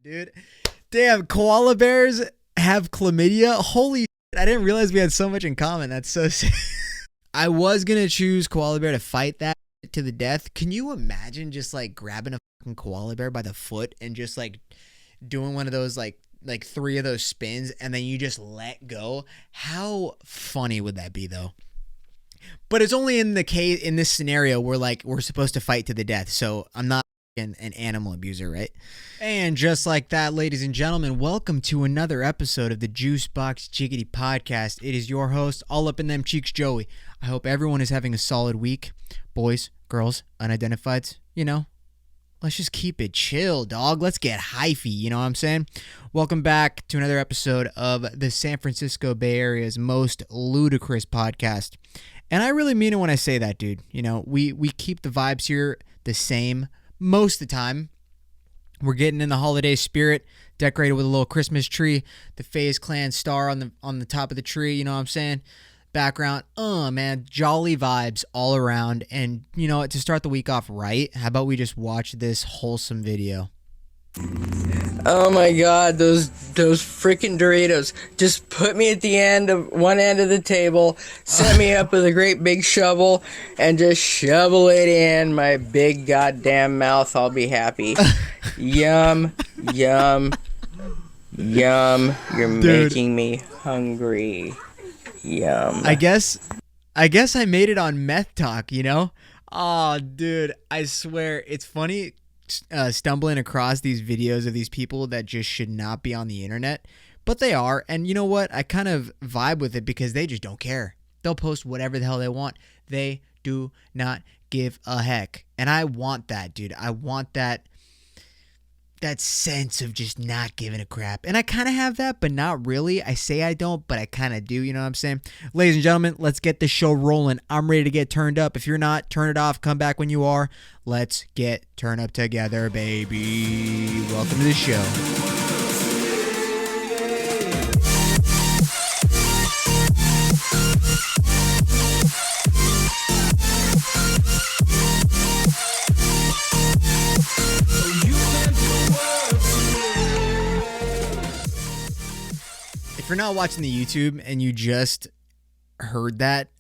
Dude. Damn, koala bears have chlamydia? Holy shit, I didn't realize we had so much in common. That's so sick. I was going to choose koala bear to fight that to the death. Can you imagine just like grabbing a fucking koala bear by the foot and just like doing one of those like three of those spins and then you just let go? How funny would that be though? But it's only in the case in this scenario where like we're supposed to fight to the death. So I'm not an animal abuser, right? And just like that, ladies and gentlemen, welcome to another episode of the Juice Box Jiggity Podcast. It is your host, all up in them cheeks, Joey. I hope everyone is having a solid week. Boys, girls, unidentifieds, you know, let's just keep it chill, dog. Let's get hyphy, you know what I'm saying? Welcome back to another episode of the San Francisco Bay Area's most ludicrous podcast. And I really mean it when I say that, dude. You know, we keep the vibes here the same most of the time. We're getting in the holiday spirit, decorated with a little Christmas tree, the FaZe Clan star on the top of the tree, you know what I'm saying? Background, man, jolly vibes all around. And you know what, to start the week off right, how about we just watch this wholesome video? Oh my god, those freaking Doritos just put me at the one end of the table, set me up with a great big shovel, and just shovel it in my big goddamn mouth. I'll be happy. Yum, yum, yum. You're making me hungry. Yum. I guess I made it on meth talk, you know? Oh, dude, I swear it's funny stumbling across these videos of these people that just should not be on the internet, but they are. And you know what? I kind of vibe with it because they just don't care. They'll post whatever the hell they want. They do not give a heck. And I want that, dude. I want that sense of just not giving a crap. And I kind of have that, but not really. I say I don't, but I kind of do. You know what I'm saying? Ladies and gentlemen, let's get this show rolling. I'm ready to get turned up. If you're not, turn it off. Come back when you are. Let's get turned up together, baby. Welcome to the show. If you're not watching the YouTube and you just heard that,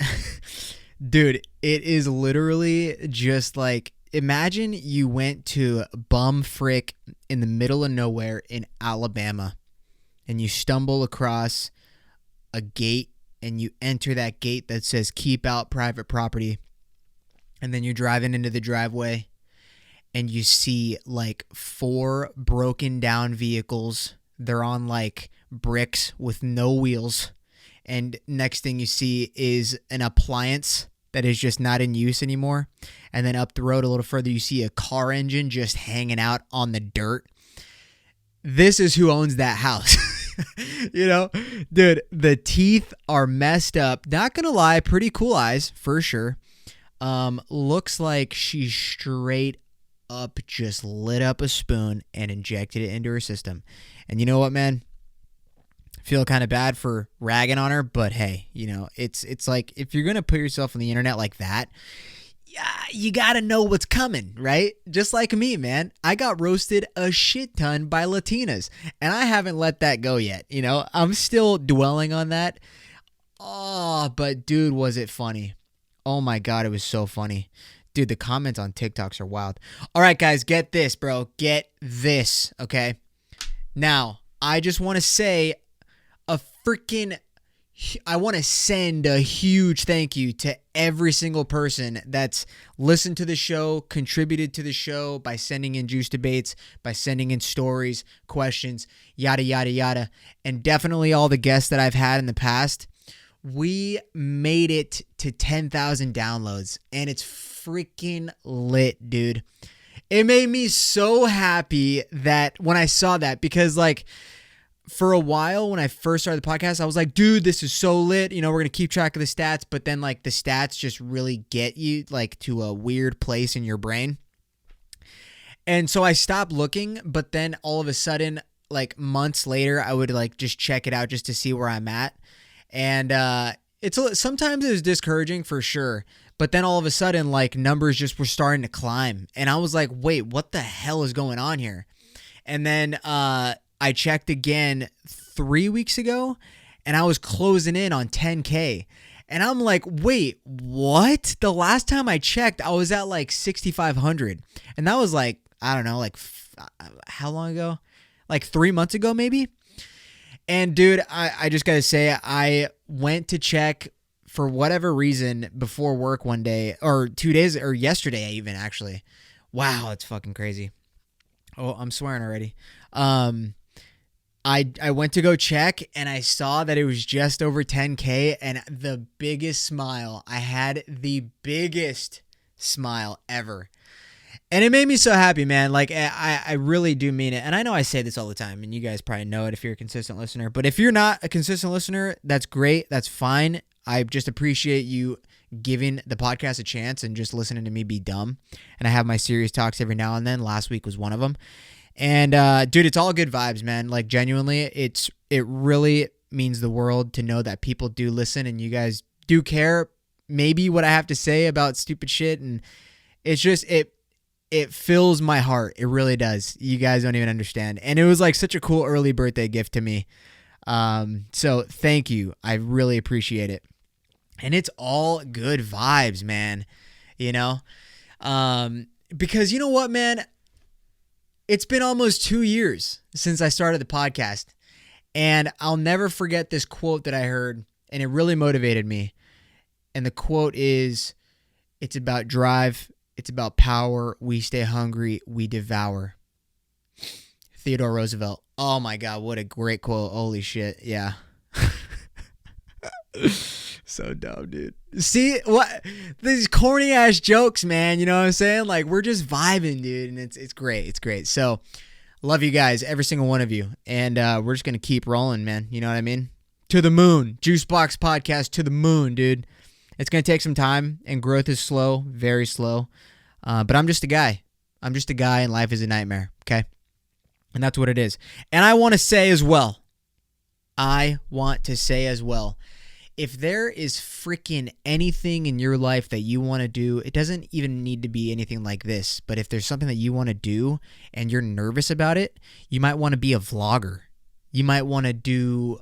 dude, it is literally just like, imagine you went to bum frick in the middle of nowhere in Alabama and you stumble across a gate and you enter that gate that says keep out private property, and then you're driving into the driveway and you see like 4 broken down vehicles. They're on like bricks with no wheels, and next thing you see is an appliance that is just not in use anymore. And then up the road a little further, you see a car engine just hanging out on the dirt. This is who owns that house. You know, dude, the teeth are messed up. Not gonna lie, pretty cool eyes for sure. Looks like she straight up just lit up a spoon and injected it into her system. And you know what, man? Feel kind of bad for ragging on her, but hey, you know, it's like if you're gonna put yourself on the internet like that, yeah, you gotta know what's coming, right? Just like me, man. I got roasted a shit ton by Latinas, and I haven't let that go yet. You know, I'm still dwelling on that. Oh, but dude, was it funny? Oh my god, it was so funny. Dude, the comments on TikToks are wild. All right, guys, get this, bro. Get this, okay? Now, I just want to say I want to send a huge thank you to every single person that's listened to the show, contributed to the show by sending in juice debates, by sending in stories, questions, yada, yada, yada. And definitely all the guests that I've had in the past. We made it to 10,000 downloads, and it's freaking lit, dude. It made me so happy that when I saw that, because like, for a while when I first started the podcast, I was like, dude, this is so lit. You know, we're going to keep track of the stats, but then like the stats just really get you like to a weird place in your brain. And so I stopped looking, but then all of a sudden, like months later, I would like just check it out just to see where I'm at. And sometimes it was discouraging for sure. But then all of a sudden, like numbers just were starting to climb. And I was like, wait, what the hell is going on here? And then I checked again 3 weeks ago, and I was closing in on 10K. And I'm like, wait, what? The last time I checked, I was at like 6,500. And that was like, I don't know, like how long ago? Like 3 months ago, maybe? And dude, I just got to say, I went to check for whatever reason before work one day, or 2 days, or yesterday even, actually. Wow, it's fucking crazy. Oh, I'm swearing already. I went to go check, and I saw that it was just over 10K, and the biggest smile. I had the biggest smile ever. And it made me so happy, man. Like, I really do mean it. And I know I say this all the time, and you guys probably know it if you're a consistent listener. But if you're not a consistent listener, that's great. That's fine. I just appreciate you giving the podcast a chance and just listening to me be dumb. And I have my serious talks every now and then. Last week was one of them. And dude, it's all good vibes, man. Like, genuinely, it really means the world to know that people do listen and you guys do care maybe what I have to say about stupid shit. And it's just, it fills my heart. It really does. You guys don't even understand. And it was like such a cool early birthday gift to me. So thank you. I really appreciate it. And it's all good vibes, man. You know? Because you know what, man? It's been almost 2 years since I started the podcast, and I'll never forget this quote that I heard, and it really motivated me. And the quote is, it's about drive, it's about power, we stay hungry, we devour. Theodore Roosevelt. Oh my God, what a great quote. Holy shit, yeah. So dumb, dude. See what these corny ass jokes, man. You know what I'm saying? Like, we're just vibing, dude, and it's great. It's great. So, love you guys, every single one of you, and we're just gonna keep rolling, man. You know what I mean? To the moon, Juicebox Podcast to the moon, dude. It's gonna take some time, and growth is slow, very slow. But I'm just a guy. I'm just a guy, and life is a nightmare. Okay, and that's what it is. And I want to say as well. If there is freaking anything in your life that you want to do, it doesn't even need to be anything like this, but if there's something that you want to do and you're nervous about it, you might want to be a vlogger. You might want to do,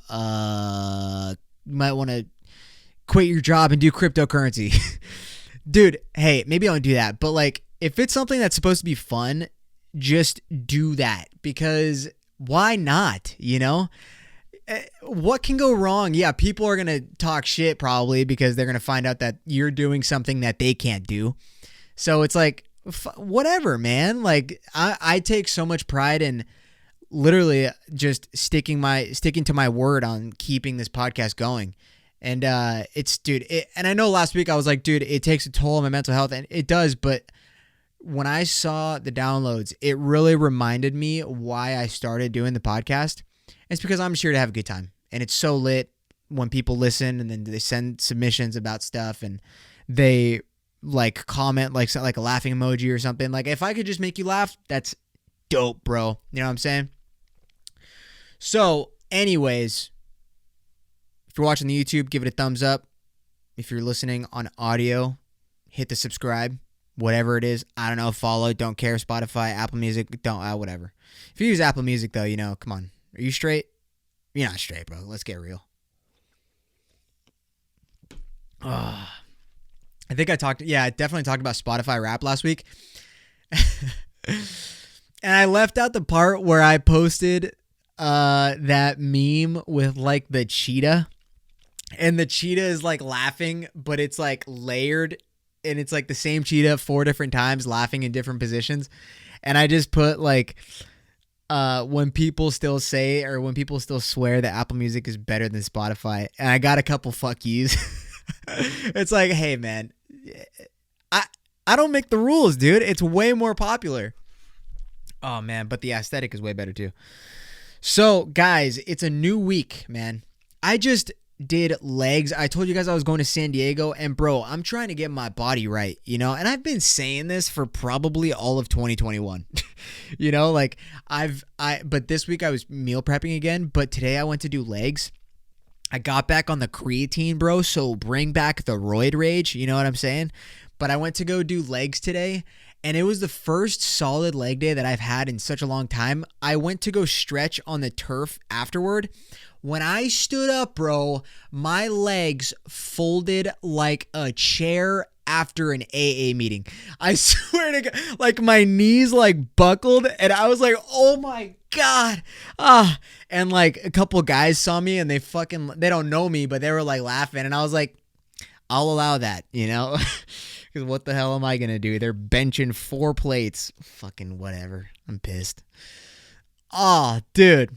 quit your job and do cryptocurrency. Dude, hey, maybe I won't do that, but like, if it's something that's supposed to be fun, just do that, because why not, you know? What can go wrong? Yeah, people are going to talk shit probably because they're going to find out that you're doing something that they can't do. So it's like, whatever, man. Like, I take so much pride in literally just sticking to my word on keeping this podcast going. And and I know last week I was like, dude, it takes a toll on my mental health, and it does, but when I saw the downloads, it really reminded me why I started doing the podcast. It's because I'm sure to have a good time, and it's so lit when people listen and then they send submissions about stuff and they like comment like a laughing emoji or something. Like, if I could just make you laugh, that's dope, bro. You know what I'm saying? So anyways, if you're watching the YouTube, give it a thumbs up. If you're listening on audio, hit the subscribe, whatever it is. I don't know, follow, don't care, Spotify, Apple Music, whatever. If you use Apple Music though, you know, come on. Are you straight? You're not straight, bro. Let's get real. I think I definitely talked about Spotify Rap last week. And I left out the part where I posted that meme with like the cheetah. And the cheetah is like laughing, but it's like layered. And it's like the same cheetah 4 different times laughing in different positions. And I just put like... when people still swear that Apple Music is better than Spotify, and I got a couple fuck yous. It's like, hey man, I don't make the rules, dude. It's way more popular. Oh man, but the aesthetic is way better too. So guys, it's a new week, man. I just did legs. I told you guys I was going to San Diego, and bro, I'm trying to get my body right, you know, and I've been saying this for probably all of 2021. You know, like but this week I was meal prepping again, but today I went to do legs. I got back on the creatine, bro, so bring back the roid rage, you know what I'm saying? But I went to go do legs today, And it was the first solid leg day that I've had in such a long time. I went to go stretch on the turf afterward. When I stood up, bro, my legs folded like a chair after an AA meeting. I swear to God, like my knees like buckled and I was like, oh my God. And like a couple guys saw me and they don't know me, but they were like laughing. And I was like, I'll allow that, you know? Because what the hell am I going to do? They're benching 4 plates. Fucking whatever. I'm pissed. Oh, dude.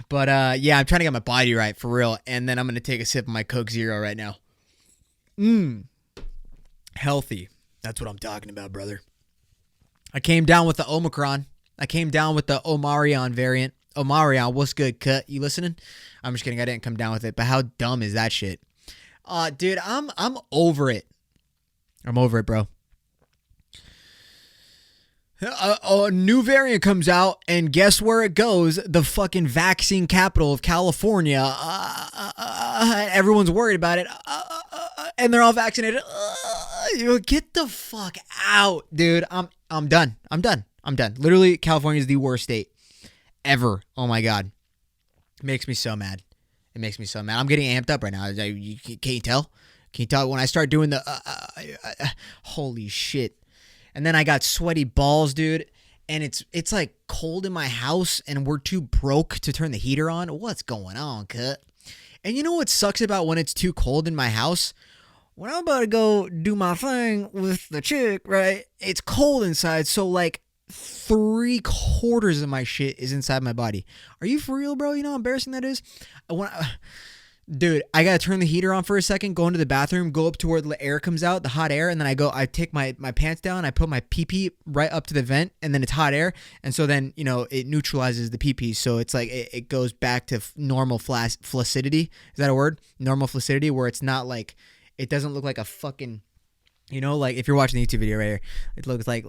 But yeah, I'm trying to get my body right for real. And then I'm going to take a sip of my Coke Zero right now. Healthy. That's what I'm talking about, brother. I came down with the Omicron. I came down with the Omarion variant. Omarion, what's good, cut? You listening? I'm just kidding. I didn't come down with it. But how dumb is that shit? Dude, I'm over it. I'm over it, bro. A new variant comes out, and guess where it goes? The fucking vaccine capital of California. Everyone's worried about it. And they're all vaccinated. Get the fuck out, dude. I'm done. I'm done. Literally, California is the worst state ever. Oh my God. It makes me so mad. I'm getting amped up right now. Can you tell? Can you tell when I start doing the holy shit? And then I got sweaty balls, dude. And it's like cold in my house and we're too broke to turn the heater on. What's going on, cut? And you know what sucks about when it's too cold in my house? When I'm about to go do my thing with the chick, right? It's cold inside, so like 3/4 of my shit is inside my body. Are you for real, bro? You know how embarrassing that is? Dude, I gotta turn the heater on for a second, go into the bathroom, go up to where the air comes out, the hot air, and then I take my pants down, I put my pee-pee right up to the vent, and then it's hot air, and so then, you know, it neutralizes the pee-pee, so it's like, it goes back to normal flaccidity. Is that a word? Normal flaccidity, where it's not like, it doesn't look like a fucking, you know, like if you're watching the YouTube video right here, it looks like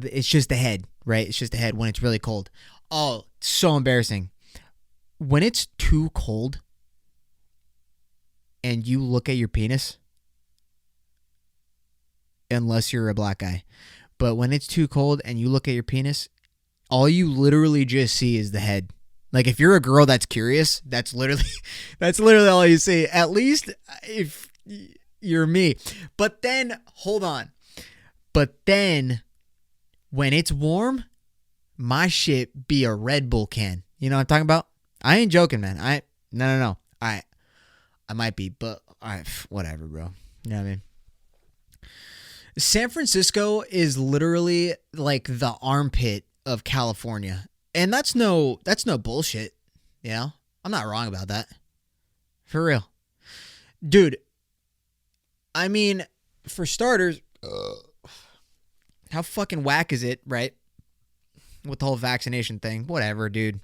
it's just the head, right? It's just the head when it's really cold. Oh, so embarrassing. When it's too cold and you look at your penis, unless you're a black guy, but when it's too cold and you look at your penis, all you literally just see is the head. Like if you're a girl that's curious, that's literally all you see. At least if you're me. But then, hold on. But then, when it's warm, my shit be a Red Bull can. You know what I'm talking about? I ain't joking, man. No. I might be, but whatever, bro. You know what I mean? San Francisco is literally like the armpit of California. And that's no bullshit. You know? I'm not wrong about that. For real. Dude, I mean, for starters, how fucking whack is it, right? With the whole vaccination thing. Whatever, dude.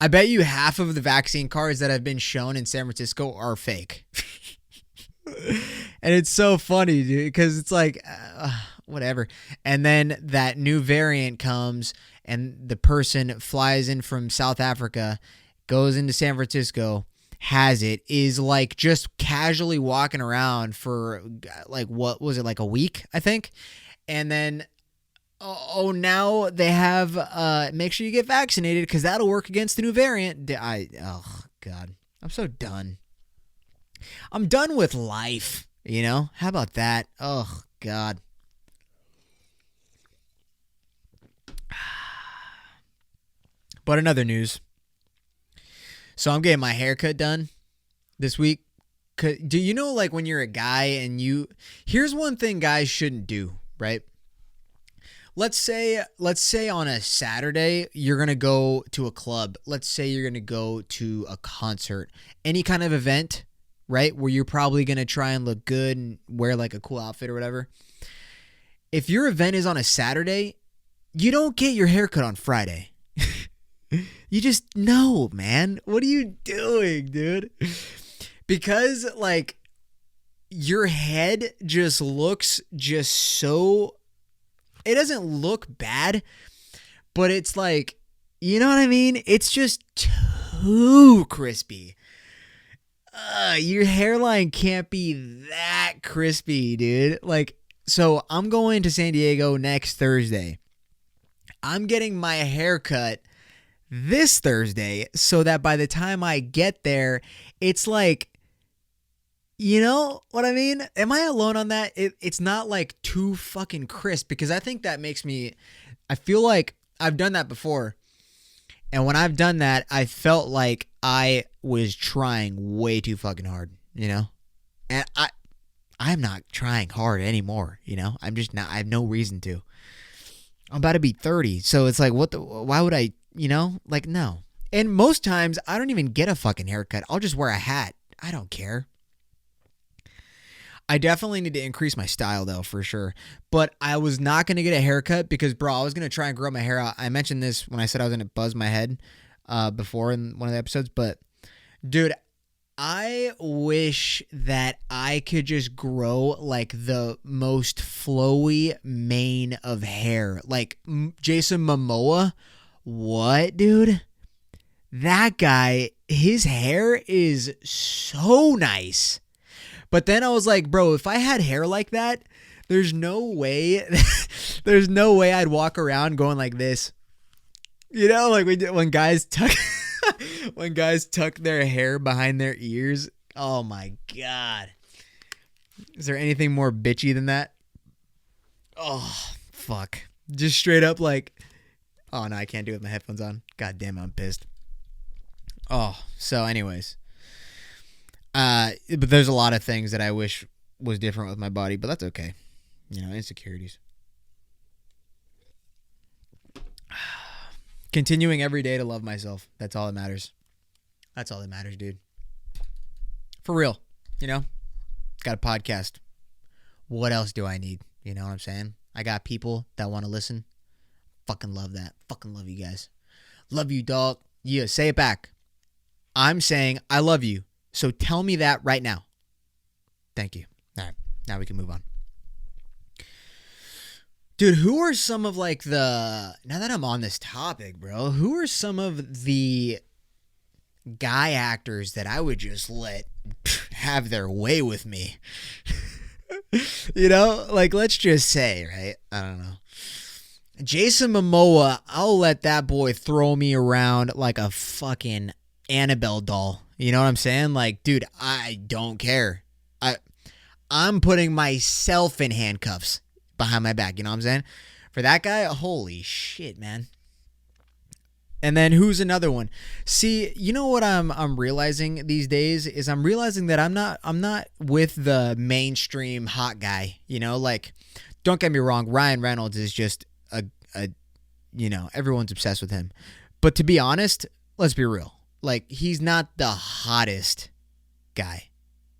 I bet you half of the vaccine cards that have been shown in San Francisco are fake. And it's so funny, dude, because it's like, whatever. And then that new variant comes and the person flies in from South Africa, goes into San Francisco, has it, is like just casually walking around for like, what was it, like a week, I think? And then, now they have, make sure you get vaccinated because that'll work against the new variant. Oh, God. I'm so done. I'm done with life, you know? How about that? Oh, God. But in other news, so I'm getting my haircut done this week. Do you know, like, when you're a guy and here's one thing guys shouldn't do, right? Let's say on a Saturday, you're going to go to a club. Let's say you're going to go to a concert, any kind of event, right? Where you're probably going to try and look good and wear like a cool outfit or whatever. If your event is on a Saturday, you don't get your haircut on Friday. You just, no, man. What are you doing, dude? Because like your head just looks just so, it doesn't look bad, but it's like, you know what I mean? It's just too crispy. Your hairline can't be that crispy, dude. Like, So I'm going to San Diego next Thursday. I'm getting my hair cut this Thursday so that by the time I get there, it's like, you know what I mean? Am I alone on that? It's not like too fucking crisp, because I think that makes me, I feel like I've done that before. And when I've done that, I felt like I was trying way too fucking hard, you know? And I'm not trying hard anymore, you know? I'm just not, I have no reason to. I'm about to be 30, so it's like, why would I, you know? Like, no. And most times, I don't even get a fucking haircut. I'll just wear a hat. I don't care. I definitely need to increase my style, though, for sure. But I was not going to get a haircut because, bro, I was going to try and grow my hair out. I mentioned this when I said I was going to buzz my head before in one of the episodes. But, dude, I wish that I could just grow, like, the most flowy mane of hair. Like, Jason Momoa. What, dude? That guy, his hair is so nice. But then I was like, bro, if I had hair like that, there's no way I'd walk around going like this. You know, like when guys tuck their hair behind their ears. Oh my God. Is there anything more bitchy than that? Oh, fuck. Just straight up like, oh no, I can't do it with my headphones on. God damn, I'm pissed. Oh, so anyways. But there's a lot of things that I wish was different with my body, but that's okay. You know, insecurities. Continuing every day to love myself. That's all that matters. That's all that matters, dude. For real. You know? Got a podcast. What else do I need? You know what I'm saying? I got people that want to listen. Fucking love that. Fucking love you guys. Love you, dog. Yeah, say it back. I'm saying I love you. So tell me that right now. Thank you. All right. Now we can move on. Dude, who are some of like the... Now that I'm on this topic, bro, who are some of the guy actors that I would just let have their way with me? You know? Like, let's just say, right? I don't know. Jason Momoa, I'll let that boy throw me around like a fucking Annabelle doll. You know what I'm saying? Like, dude, I don't care. I'm putting myself in handcuffs behind my back. You know what I'm saying? For that guy, holy shit, man. And then who's another one? See, you know what I'm realizing these days is I'm realizing that I'm not with the mainstream hot guy. You know, like, don't get me wrong, Ryan Reynolds is just a you know, everyone's obsessed with him. But to be honest, let's be real. Like, he's not the hottest guy.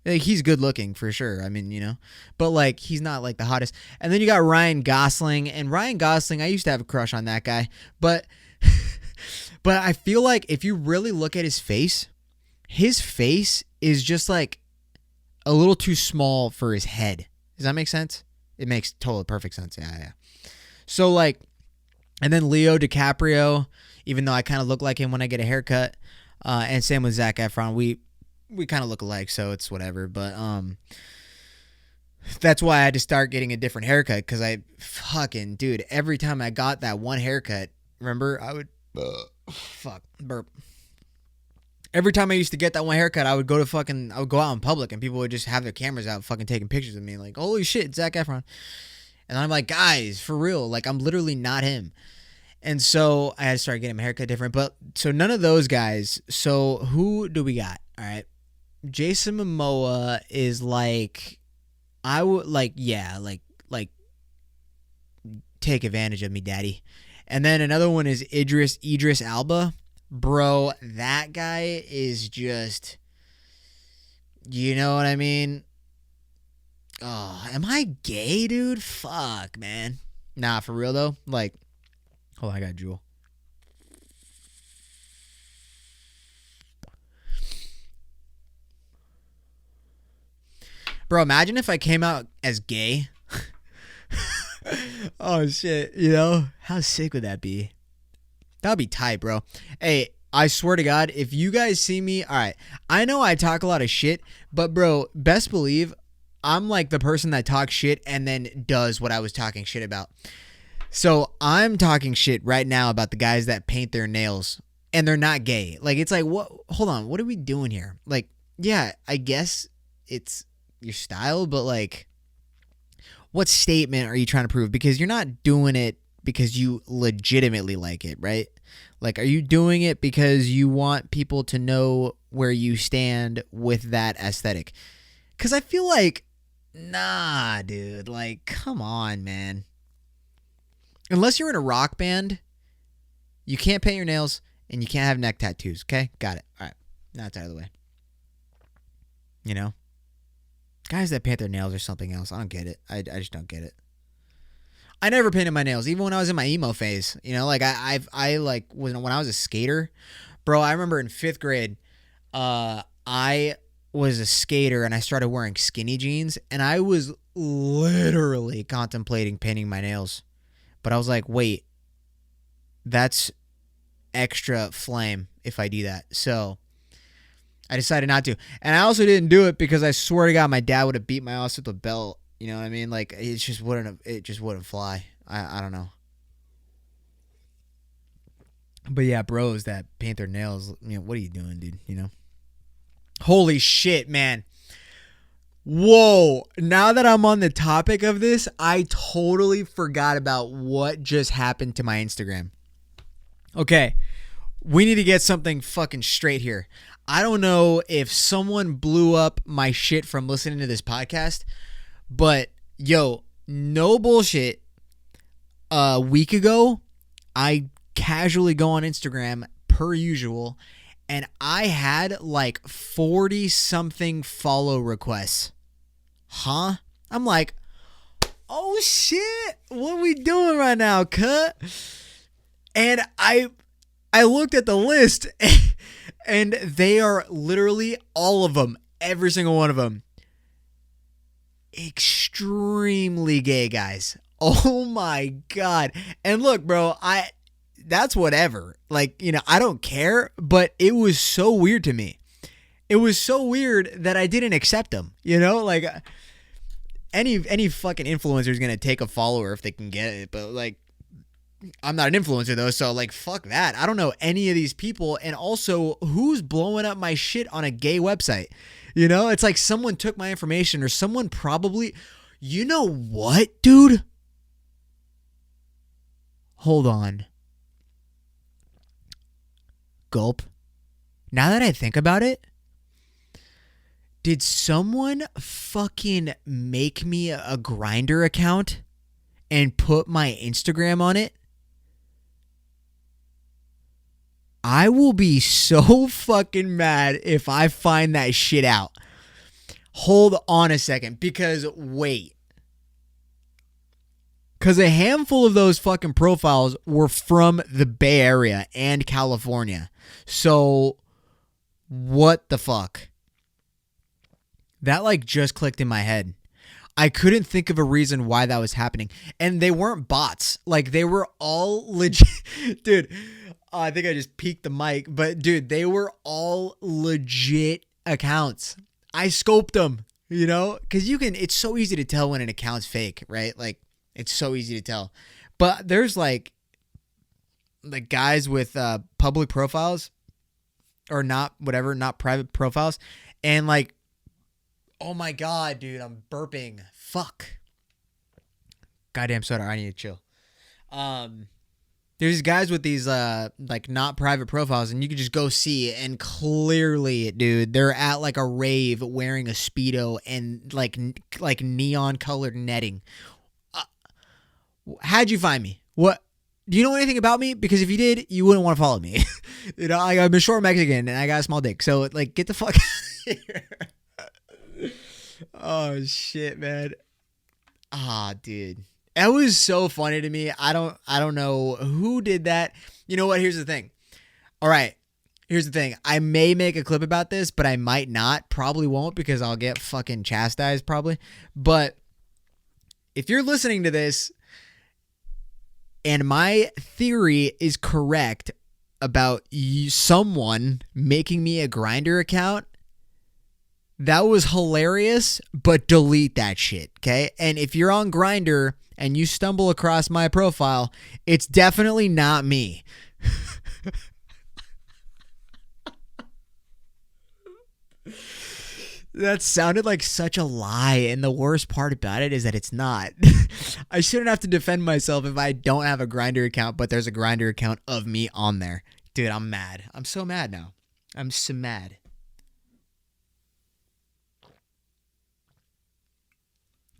Like, he's good looking for sure. I mean, you know, but like, he's not like the hottest. And then you got Ryan Gosling, and Ryan Gosling, I used to have a crush on that guy, but I feel like if you really look at his face is just like a little too small for his head. Does that make sense? It makes total perfect sense. Yeah. So like, and then Leo DiCaprio, even though I kind of look like him when I get a haircut. And same with Zac Efron. We kind of look alike, so it's whatever. But that's why I had to start getting a different haircut, because I fucking, dude, every time I got that one haircut, remember, I would burp. Every time I used to get that one haircut, I would go out in public, and people would just have their cameras out fucking taking pictures of me, like, holy shit, Zac Efron. And I'm like, guys, for real, like, I'm literally not him. And so I had to start getting my haircut different. But so none of those guys. So who do we got? All right. Jason Momoa is like, I would like, yeah, like take advantage of me, daddy. And then another one is Idris Elba. Bro, that guy is just, you know what I mean? Oh, am I gay, dude? Fuck, man. Nah, for real though. Like, hold on, I got a Juul. Bro, imagine if I came out as gay. Oh, shit. You know? How sick would that be? That would be tight, bro. Hey, I swear to God, if you guys see me... All right, I know I talk a lot of shit, but, bro, best believe I'm like the person that talks shit and then does what I was talking shit about. So I'm talking shit right now about the guys that paint their nails and they're not gay. Like, it's like, what? Hold on. What are we doing here? Like, yeah, I guess it's your style, but like, what statement are you trying to prove? Because you're not doing it because you legitimately like it, right? Like, are you doing it because you want people to know where you stand with that aesthetic? Because I feel like, nah, dude. Like, come on, man. Unless you're in a rock band, you can't paint your nails and you can't have neck tattoos, okay? Got it. All right. Now it's out of the way. You know? Guys that paint their nails or something else. I don't get it. I just don't get it. I never painted my nails, even when I was in my emo phase. You know, like I like when I was a skater, bro. I remember in 5th grade, I was a skater and I started wearing skinny jeans, and I was literally contemplating painting my nails, but I was like, wait, that's extra flame if I do that. So I decided not to, and I also didn't do it because I swear to God, my dad would have beat my ass with a belt. You know what I mean? Like, it just wouldn't fly. I don't know. But yeah, bros that paint their nails, you know, what are you doing, dude? You know? Holy shit, man. Whoa. Now that I'm on the topic of this, I totally forgot about what just happened to my Instagram. Okay. We need to get something fucking straight here. I don't know if someone blew up my shit from listening to this podcast, but yo, no bullshit. A week ago, I casually go on Instagram per usual, and I had like 40 something follow requests. Huh? I'm like, oh shit, what are we doing right now, cut? And I looked at the list, and they are literally all of them, every single one of them, extremely gay guys. Oh my God. And look, bro, that's whatever. Like, you know, I don't care, but it was so weird to me. It was so weird that I didn't accept them. You know, like any fucking influencer is going to take a follower if they can get it, but like, I'm not an influencer though, so like, fuck that. I don't know any of these people, and also, who's blowing up my shit on a gay website? You know, it's like someone took my information, or someone probably, you know what, dude? Hold on. Gulp. Now that I think about it, did someone fucking make me a Grindr account and put my Instagram on it? I will be so fucking mad if I find that shit out. Hold on a second, because wait. Because a handful of those fucking profiles were from the Bay Area and California. So, what the fuck? That like just clicked in my head. I couldn't think of a reason why that was happening. And they weren't bots. Like, they were all legit. Dude, I think I just peeked the mic. But, dude, they were all legit accounts. I scoped them, you know? Because it's so easy to tell when an account's fake, right? Like, it's so easy to tell. But there's, like guys with public profiles. Or not private profiles. And, like, oh my God, dude, I'm burping. Fuck. Goddamn soda, I need to chill. There's guys with these like not private profiles, and you can just go see, and clearly, dude, they're at like a rave wearing a Speedo and like neon colored netting. How'd you find me? What? Do you know anything about me? Because if you did, you wouldn't want to follow me. You know, I'm a short Mexican and I got a small dick. So like, get the fuck out of here. Oh shit, man. Dude. That was so funny to me. I don't know who did that. You know what? Here's the thing. All right. Here's the thing. I may make a clip about this, but I might not. Probably won't, because I'll get fucking chastised probably. But if you're listening to this and my theory is correct about someone making me a Grindr account, That was hilarious, but delete that shit, okay? And if you're on Grindr and you stumble across my profile, it's definitely not me. That sounded like such a lie, and the worst part about it is that it's not. I shouldn't have to defend myself if I don't have a Grindr account, but there's a Grindr account of me on there. Dude, I'm mad. I'm so mad now. I'm so mad.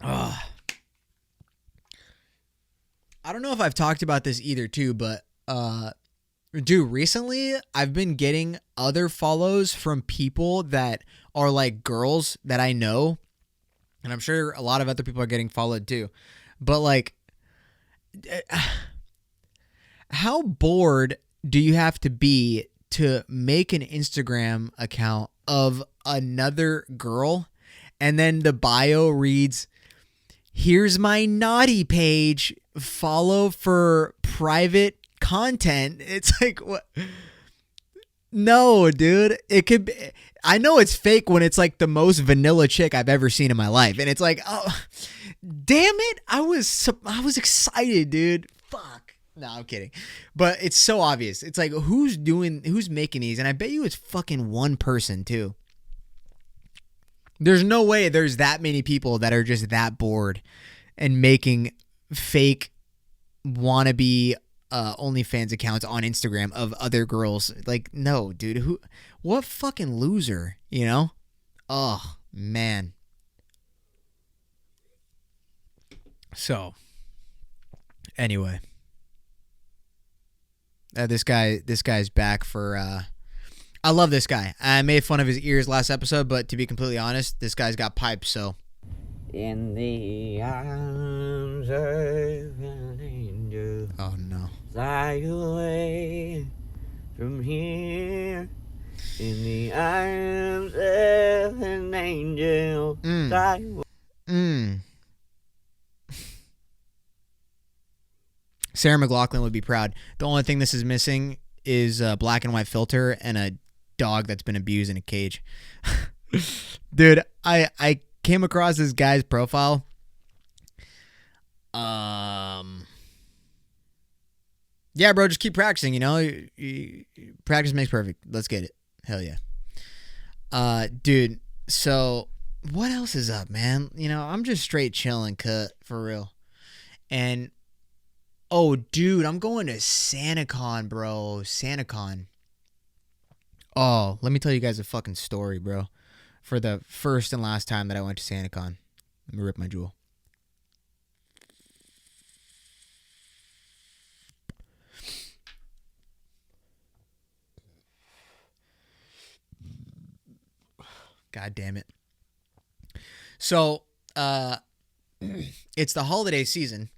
Ugh. I don't know if I've talked about this either too, but dude, recently I've been getting other follows from people that are like girls that I know, and I'm sure a lot of other people are getting followed too. But like, how bored do you have to be to make an Instagram account of another girl, and then the bio reads, "Here's my naughty page. Follow for private content." It's like, what? No, dude. It could be. I know it's fake when it's like the most vanilla chick I've ever seen in my life, and it's like, oh, damn it! I was excited, dude. Fuck. No, I'm kidding. But it's so obvious. It's like, who's making these? And I bet you it's fucking one person too. There's no way there's that many people that are just that bored and making fake wannabe OnlyFans accounts on Instagram of other girls. Like, no, dude. What fucking loser, you know? Oh, man. So, anyway. This guy's back for I love this guy. I made fun of his ears last episode, but to be completely honest, this guy's got pipes, so. In the arms of an angel. Oh, no. Fly away from here. In the arms of an angel. Fly away. Sarah McLachlan would be proud. The only thing this is missing is a black and white filter and a dog that's been abused in a cage. Dude, I came across this guy's profile. Yeah, bro, just keep practicing, you know? Practice makes perfect. Let's get it. Hell yeah. Dude, so what else is up, man? You know, I'm just straight chilling, cut, for real. And, oh, dude, I'm going to SantaCon, bro. SantaCon. Oh, let me tell you guys a fucking story, bro. For the first and last time that I went to SantaCon. Let me rip my jewel. God damn it. So, it's the holiday season,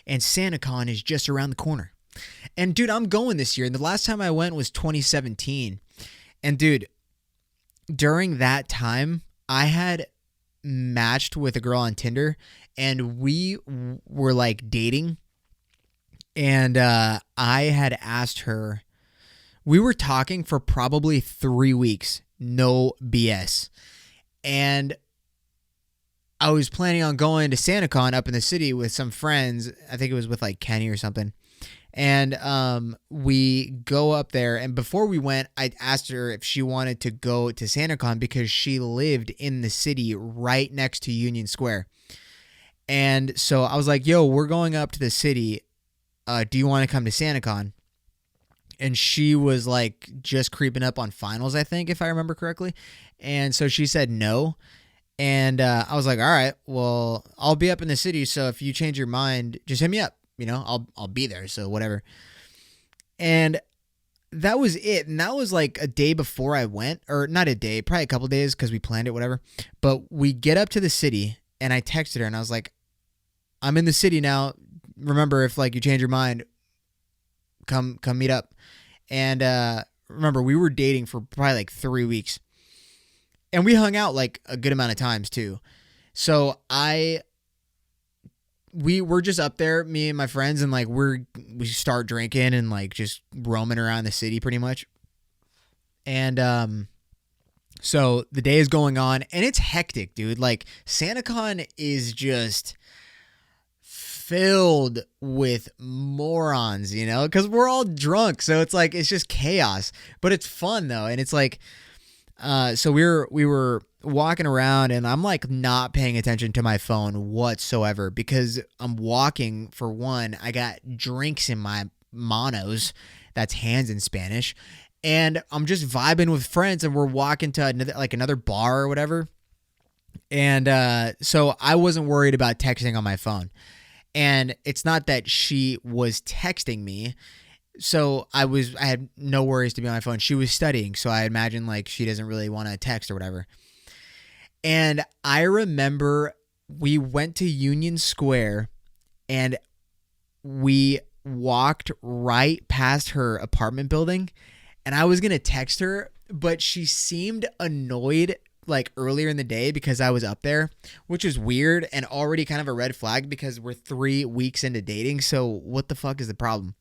and SantaCon is just around the corner. And, dude, I'm going this year. And the last time I went was 2017. And, dude, during that time, I had matched with a girl on Tinder, and we were, like, dating. And I had asked her, we were talking for probably 3 weeks. No BS. And I was planning on going to SantaCon up in the city with some friends. I think it was with like Kenny or something. And we go up there. And before we went, I asked her if she wanted to go to SantaCon because she lived in the city right next to Union Square. And so I was like, yo, we're going up to the city. Do you want to come to SantaCon? And she was like just creeping up on finals, I think, if I remember correctly. And so she said no. And I was like, all right, well, I'll be up in the city. So if you change your mind, just hit me up. You know, I'll be there. So whatever. And that was it. And that was like a day before I went, or not a day, probably a couple days because we planned it, whatever. But we get up to the city and I texted her and I was like, I'm in the city now. Remember, if like you change your mind, come meet up. And remember, we were dating for probably like 3 weeks. And we hung out like a good amount of times too. So we were just up there, me and my friends, and like we start drinking and like just roaming around the city pretty much. And So the day is going on and it's hectic, dude. Like SantaCon is just filled with morons, you know, because we're all drunk. So it's like, it's just chaos, but it's fun though. And it's like, so we were walking around and I'm like not paying attention to my phone whatsoever because I'm walking. For one, I got drinks in my manos, that's hands in Spanish, and I'm just vibing with friends and we're walking to another bar or whatever. And so I wasn't worried about texting on my phone. And it's not that she was texting me. So I had no worries to be on my phone. She was studying, so I imagine like she doesn't really want to text or whatever. And I remember we went to Union Square and we walked right past her apartment building, and I was going to text her, but she seemed annoyed like earlier in the day because I was up there, which is weird and already kind of a red flag because we're 3 weeks into dating. So what the fuck is the problem?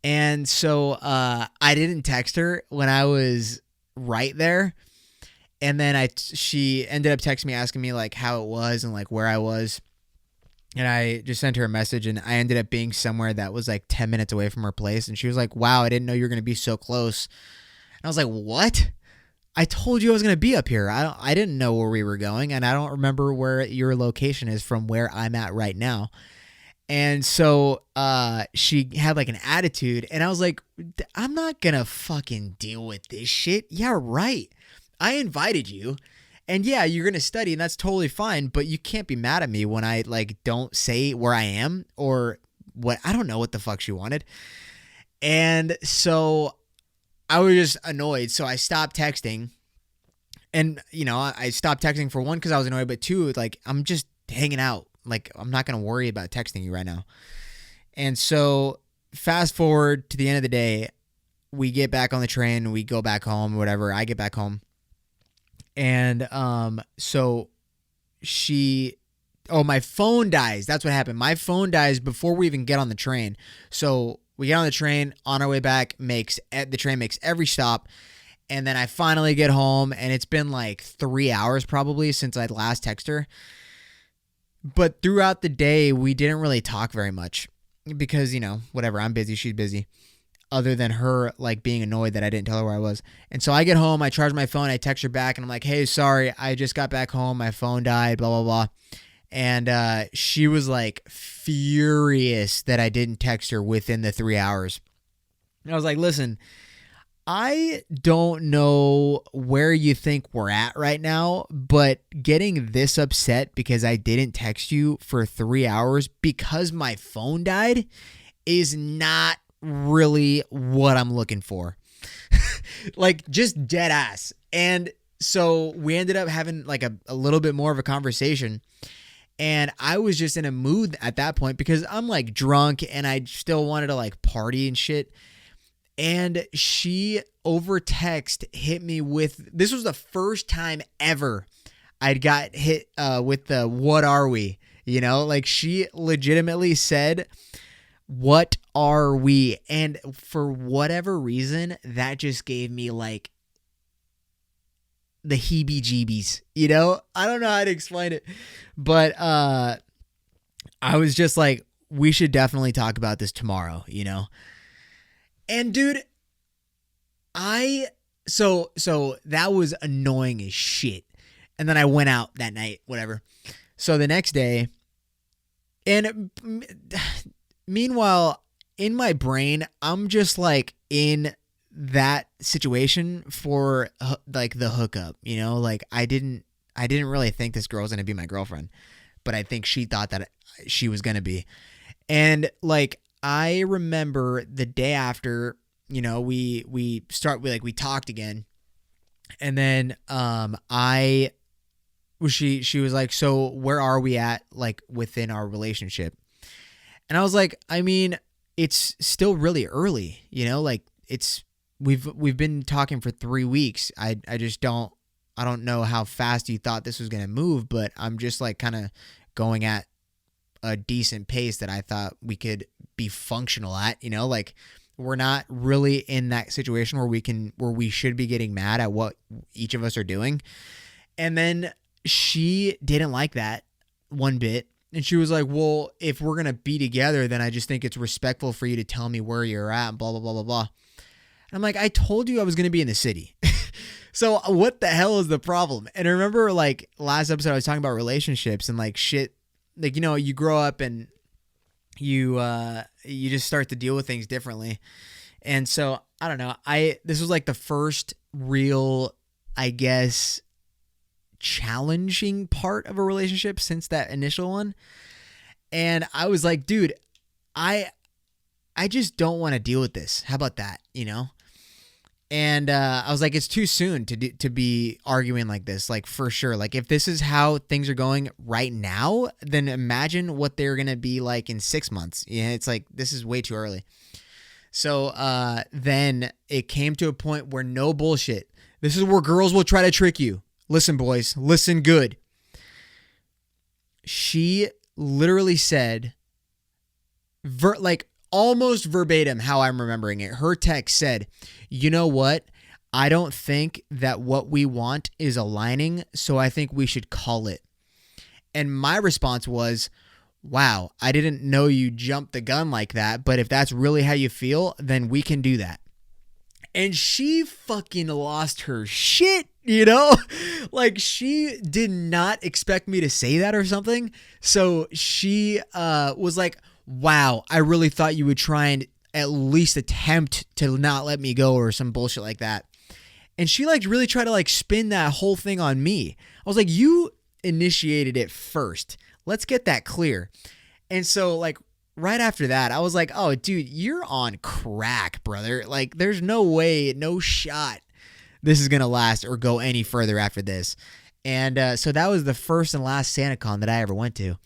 And so I didn't text her when I was right there. And then she ended up texting me asking me like how it was and like where I was. And I just sent her a message, and I ended up being somewhere that was like 10 minutes away from her place. And she was like, wow, I didn't know you were going to be so close. And I was like, what? I told you I was going to be up here. I didn't know where we were going, and I don't remember where your location is from where I'm at right now. And so she had like an attitude, and I was like, I'm not going to fucking deal with this shit. Yeah, right. I invited you, and yeah, you're going to study, and that's totally fine, but you can't be mad at me when I like don't say where I am or what. I don't know what the fuck she wanted. And so I was just annoyed. So I stopped texting, and you know, I stopped texting for one, because I was annoyed, but two, like I'm just hanging out. Like I'm not going to worry about texting you right now. And so fast forward to the end of the day, we get back on the train, we go back home, whatever. I get back home. And so my phone dies. That's what happened. My phone dies before we even get on the train. So we get on the train, on our way back, the train makes every stop. And then I finally get home, and it's been like 3 hours probably since I'd last texted her. But throughout the day, we didn't really talk very much because, you know, whatever, I'm busy, she's busy. Other than her like being annoyed that I didn't tell her where I was. And so I get home, I charge my phone, I text her back, and I'm like, hey, sorry, I just got back home, my phone died, blah, blah, blah. And she was like furious that I didn't text her within the 3 hours. And I was like, listen, I don't know where you think we're at right now, but getting this upset because I didn't text you for 3 hours because my phone died is not really what I'm looking for. Like just dead ass. And so we ended up having like a little bit more of a conversation, and I was just in a mood at that point because I'm like drunk and I still wanted to like party and shit. And she over text hit me with, this was the first time ever I'd got hit with the what are we, you know, like she legitimately said, what are we? And for whatever reason, that just gave me like the heebie-jeebies, you know? I don't know how to explain it, but I was just like, we should definitely talk about this tomorrow, you know? And dude, so that was annoying as shit. And then I went out that night, whatever. So the next day, and meanwhile, in my brain, I'm just like in that situation for like the hookup, you know, like I didn't really think this girl was going to be my girlfriend, but I think she thought that she was going to be. And like, I remember the day after, you know, we talked again. And then, she was like, so where are we at like within our relationship? And I was like, I mean, it's still really early, you know, like we've been talking for 3 weeks. I don't know how fast you thought this was going to move, but I'm just like kind of going at a decent pace that I thought we could be functional at, you know, like We're not really in that situation where we should be getting mad at what each of us are doing. And then she didn't like that one bit. And she was like, well, if we're going to be together, then I just think it's respectful for you to tell me where you're at, blah, blah, blah, blah, blah. And I'm like, I told you I was going to be in the city. So what the hell is the problem? And I remember like last episode I was talking about relationships and like shit, like, you know, you grow up and you just start to deal with things differently. And so I don't know. This was like the first real, I guess, challenging part of a relationship since that initial one. And I was like, dude, I just don't want to deal with this. How about that? You know? And I was like, it's too soon to be arguing like this, like for sure. Like if this is how things are going right now, then imagine what they're going to be like in 6 months. Yeah, it's like, this is way too early. So then it came to a point where no bullshit. This is where girls will try to trick you. Listen, boys, listen good. She literally said, like almost verbatim how I'm remembering it. Her text said, you know what? I don't think that what we want is aligning, so I think we should call it. And my response was, wow, I didn't know you jumped the gun like that, but if that's really how you feel, then we can do that. And she fucking lost her shit, you know? Like she did not expect me to say that or something. So she was like, wow, I really thought you would try and at least attempt to not let me go or some bullshit like that. And she like really tried to like spin that whole thing on me. I was like, you initiated it first. Let's get that clear. And so like right after that, I was like, oh, dude, you're on crack, brother. Like there's no way, no shot this is going to last or go any further after this. And so that was the first and last SantaCon that I ever went to.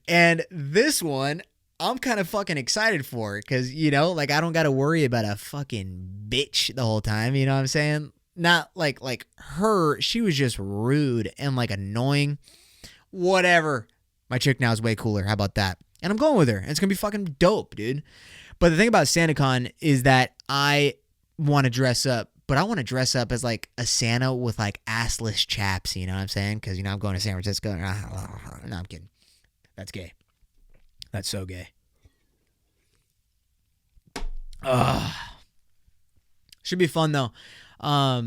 And this one, I'm kind of fucking excited for because, you know, like I don't got to worry about a fucking bitch the whole time. You know what I'm saying? Not like her. She was just rude and like annoying. Whatever. My chick now is way cooler. How about that? And I'm going with her. And it's going to be fucking dope, dude. But the thing about SantaCon is that I want to dress up. But I want to dress up as like a Santa with like assless chaps. You know what I'm saying? Because, you know, I'm going to San Francisco. No, I'm kidding. That's gay. That's so gay. Should be fun though. I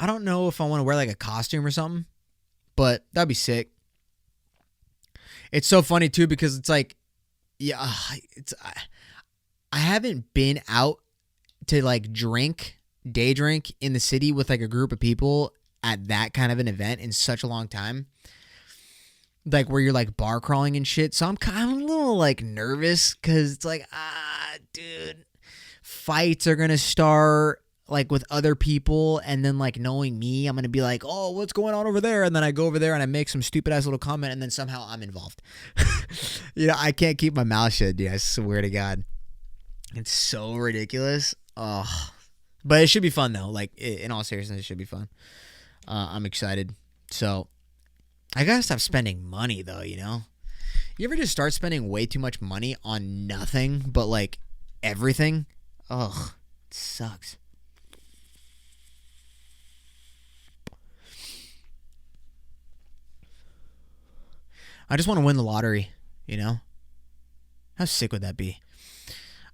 don't know if I want to wear like a costume or something, but that'd be sick. It's so funny too because it's like, yeah, I haven't been out to like day drink in the city with like a group of people at that kind of an event in such a long time. Like where you're like bar crawling and shit. So I'm kind of a little like nervous because it's like, dude, fights are going to start like with other people. And then like knowing me, I'm going to be like, oh, what's going on over there? And then I go over there and I make some stupid ass little comment and then somehow I'm involved. You know, I can't keep my mouth shut, dude. I swear to God. It's so ridiculous. Oh, but it should be fun though. Like in all seriousness, it should be fun. I'm excited. So I gotta stop spending money though, you know? You ever just start spending way too much money on nothing but like everything? Ugh, it sucks. I just want to win the lottery, you know? How sick would that be?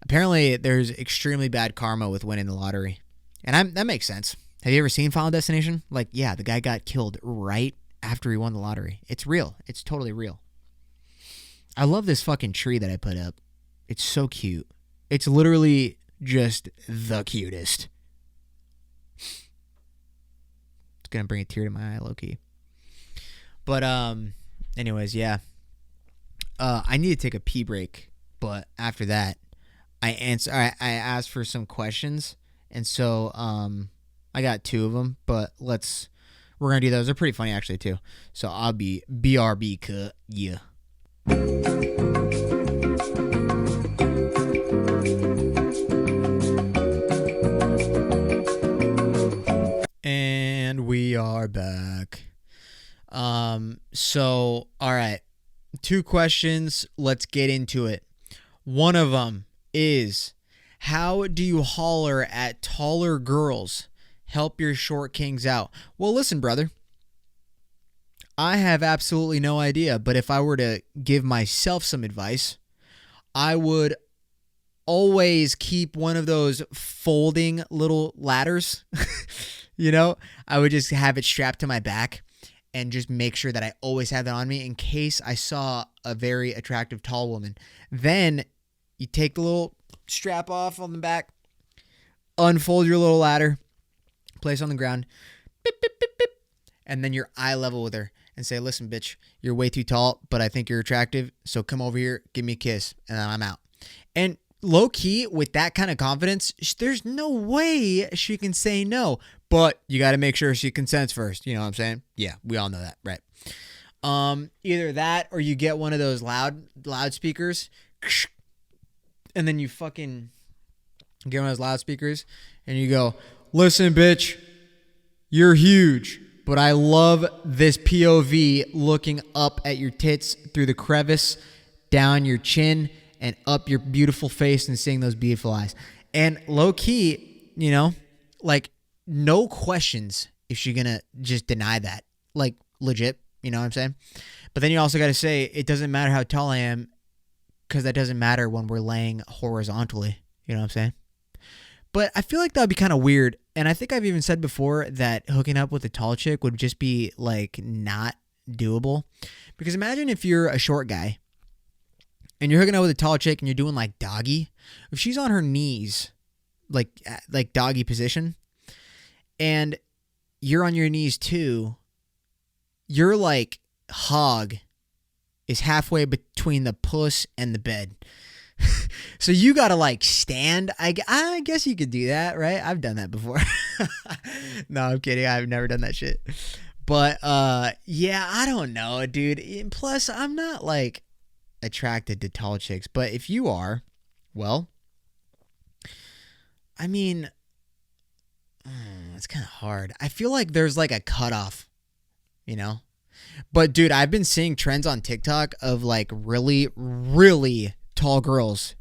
Apparently, there's extremely bad karma with winning the lottery. And that makes sense. Have you ever seen Final Destination? Like, yeah, the guy got killed right after he won the lottery. It's real. It's totally real. I love this fucking tree that I put up. It's so cute. It's literally just the cutest. It's gonna bring a tear to my eye, low-key. But anyways, yeah. I need to take a pee break, but after that, I asked for some questions, and so I got 2 of them, but we're gonna do those. They're pretty funny actually too. So I'll be BRB cut, yeah. And we are back. So all right, 2 questions. Let's get into it. One of them, is, how do you holler at taller girls? Help your short kings out. Well, listen, brother. I have absolutely no idea, but if I were to give myself some advice, I would always keep one of those folding little ladders. I would just have it strapped to my back and just make sure that I always have that on me in case I saw a very attractive tall woman. Then you take the little strap off on the back, unfold your little ladder, place on the ground, beep, beep, beep, beep, and then you're eye level with her and say, listen, bitch, you're way too tall, but I think you're attractive, so come over here, give me a kiss, and then I'm out. And low key, with that kind of confidence, there's no way she can say no, but you got to make sure she consents first. You know what I'm saying? Yeah, we all know that, right? Either that or you get one of those loudspeakers, and then you fucking get one of those loudspeakers, and you go, listen, bitch, you're huge, but I love this POV looking up at your tits through the crevice, down your chin, and up your beautiful face and seeing those beautiful eyes. And low key, like no questions if she's going to just deny that. Like legit, you know what I'm saying? But then you also got to say, it doesn't matter how tall I am because that doesn't matter when we're laying horizontally. You know what I'm saying? But I feel like that would be kind of weird. And I think I've even said before that hooking up with a tall chick would just be like not doable. Because imagine if you're a short guy and you're hooking up with a tall chick and you're doing like doggy. If she's on her knees, like doggy position, and you're on your knees too, your like hog is halfway between the puss and the bed. So you gotta like stand. I guess you could do that, right? I've done that before. No, I'm kidding. I've never done that shit. But yeah, I don't know, dude. And plus, I'm not like attracted to tall chicks. But if you are, well, I mean, it's kind of hard. I feel like there's like a cutoff, But dude, I've been seeing trends on TikTok of like really, really tall girls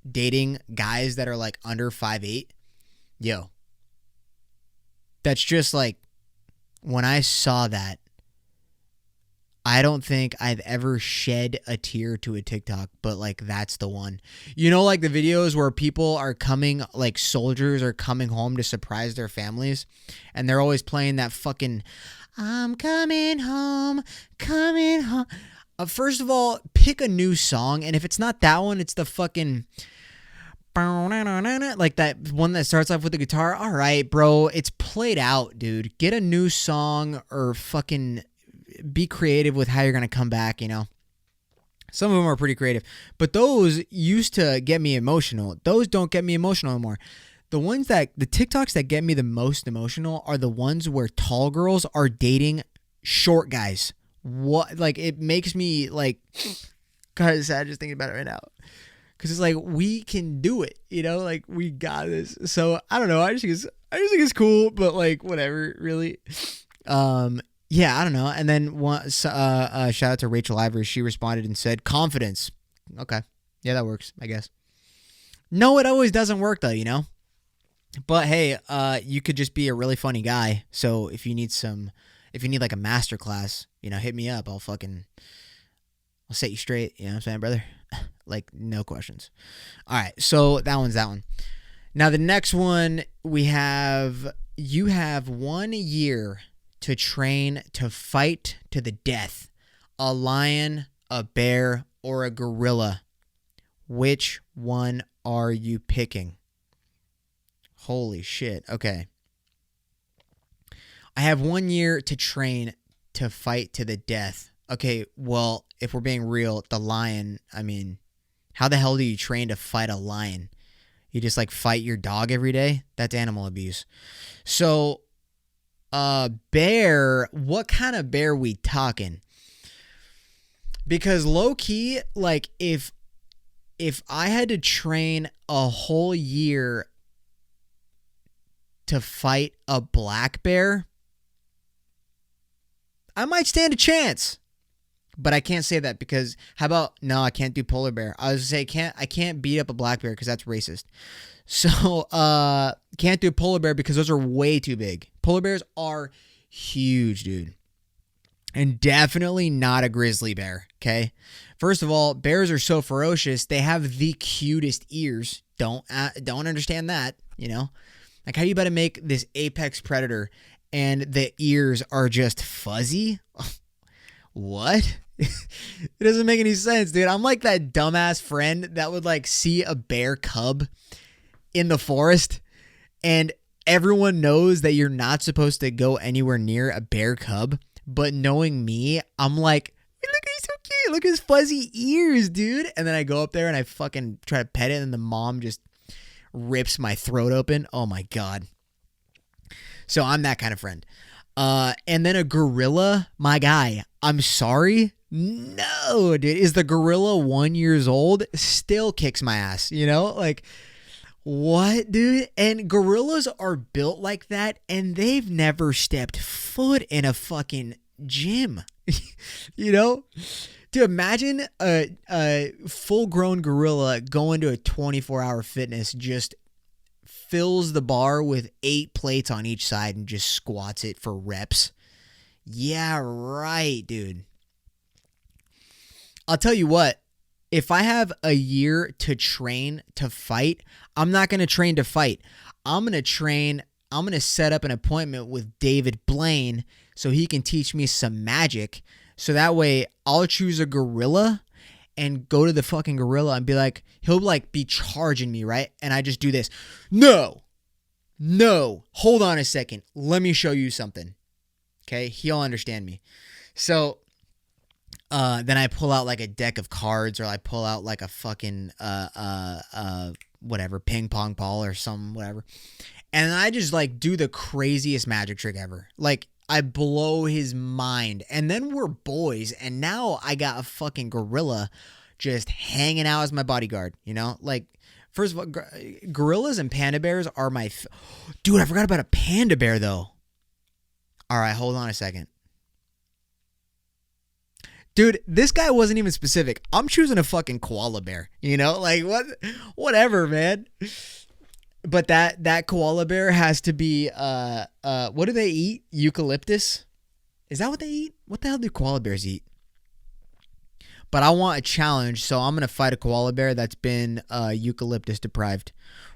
dating guys that are like under 5'8". Yo, that's just like, when I saw that, I don't think I've ever shed a tear to a TikTok, but like that's the one. Like the videos where people are coming, like soldiers are coming home to surprise their families, and they're always playing that fucking I'm coming home, coming home. First of all, pick a new song, and if it's not that one, it's the fucking like that one that starts off with the guitar. All right, bro, it's played out, dude. Get a new song or fucking be creative with how you're gonna come back. Some of them are pretty creative, but those used to get me emotional. Those don't get me emotional anymore. The TikToks that get me the most emotional are the ones where tall girls are dating short guys. What, like, it makes me like kind of sad just thinking about it right now, because it's like, we can do it, like we got this. So I don't know, I just think it's cool, but like whatever, really. Yeah, I don't know. And then shout out to Rachel Ivory. She responded and said confidence. Okay, yeah, that works, I guess. No, it always doesn't work though, but hey, you could just be a really funny guy. So if you need like a master class, hit me up. I'll set you straight. You know what I'm saying, brother? Like, no questions. All right. So that one's that one. Now, the next one you have 1 year to train to fight to the death. A lion, a bear, or a gorilla. Which one are you picking? Holy shit. Okay. I have 1 year to train to fight to the death. Okay, well, if we're being real, the lion, I mean, how the hell do you train to fight a lion? You just like fight your dog every day? That's animal abuse. So, bear, what kind of bear we talking? Because low key, like if I had to train a whole year to fight a black bear, I might stand a chance. But I can't say that because how about no, I can't do polar bear. I was gonna say I can't beat up a black bear because that's racist. So can't do polar bear because those are way too big. Polar bears are huge, dude. And definitely not a grizzly bear, okay? First of all, bears are so ferocious, they have the cutest ears. Don't understand that, you know? Like how you better make this apex predator and the ears are just fuzzy? What? It doesn't make any sense, dude. I'm like that dumbass friend that would like see a bear cub in the forest and everyone knows that you're not supposed to go anywhere near a bear cub. But knowing me, I'm like, look, he's so cute. Look at his fuzzy ears, dude. And then I go up there and I fucking try to pet it and the mom just rips my throat open. Oh my God. So I'm that kind of friend. And then a gorilla, my guy, I'm sorry. No, dude. Is the gorilla 1 year old? Still kicks my ass, you know? Like, what, dude? And gorillas are built like that, and they've never stepped foot in a fucking gym. You know? Dude, imagine a full-grown gorilla going to a 24-hour fitness, just fills the bar with 8 plates on each side and just squats it for reps. Yeah, right, dude. I'll tell you what. If I have a year to train to fight, I'm not going to train to fight. I'm going to set up an appointment with David Blaine so he can teach me some magic. So that way I'll choose a gorilla and go to the fucking gorilla and be like, he'll like be charging me, right? And I just do this. No, hold on a second. Let me show you something. Okay. He'll understand me. So then I pull out like a deck of cards or I pull out like a fucking whatever, ping pong ball or some whatever. And I just like do the craziest magic trick ever. Like I blow his mind and then we're boys. And now I got a fucking gorilla just hanging out as my bodyguard, you know? Like first of all, gorillas and panda bears are my, dude, I forgot about a panda bear though. All right, hold on a second. Dude, this guy wasn't even specific. I'm choosing a fucking koala bear, you know? Like whatever, man. But that koala bear has to be what do they eat? Eucalyptus? Is that what they eat? What the hell do koala bears eat? But I want a challenge, so I'm going to fight a koala bear that's been eucalyptus deprived.